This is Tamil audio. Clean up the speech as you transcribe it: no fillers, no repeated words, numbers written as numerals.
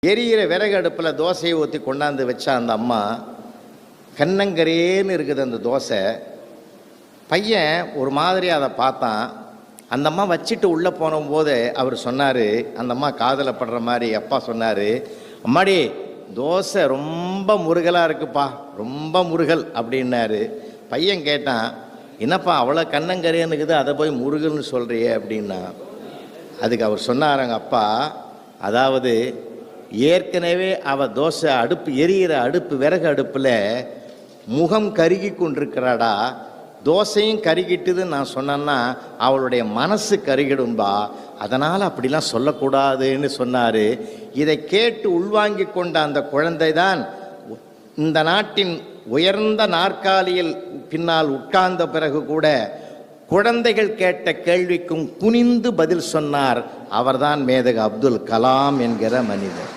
எரியிற விறகு அடுப்பில் தோசையை ஊற்றி கொண்டாந்து வச்சா அந்த அம்மா கண்ணங்கரேன்னு இருக்குது அந்த தோசை. பையன் ஒரு மாதிரி அதை பார்த்தான். அந்த அம்மா வச்சுட்டு உள்ளே போனபோது அவர் சொன்னார், அந்த அம்மா காதில் படுற மாதிரி அப்பா சொன்னார், அம்மாடி தோசை ரொம்ப முருகலாக இருக்குப்பா, ரொம்ப முருகல் அப்படின்னாரு. பையன் கேட்டான், என்னப்பா அவ்வளோ கண்ணங்கரேன்னு இருக்குது, அதை போய் முருகல்னு சொல்கிறியே அப்படின்னா. அதுக்கு அவர் சொன்னாருங்க அப்பா, அதாவது ஏற்கனவே அவள் தோசை அடுப்பு எரியிற அடுப்பு விறகு அடுப்பில் முகம் கருகி கொண்டிருக்கிறாடா, தோசையும் கருகிட்டுதுன்னு நான் சொன்னேன்னா அவளுடைய மனசு கருகிடும்பா, அதனால் அப்படிலாம் சொல்லக்கூடாதுன்னு சொன்னார். இதை கேட்டு உள்வாங்கி கொண்ட அந்த குழந்தை தான் இந்த நாட்டின் உயர்ந்த நாற்காலியில் பின்னால் உட்கார்ந்த பிறகு கூட குழந்தைகள் கேட்ட கேள்விக்கும் குனிந்து பதில் சொன்னார். அவர்தான் மேதகு அப்துல் கலாம் என்கிற மனிதர்.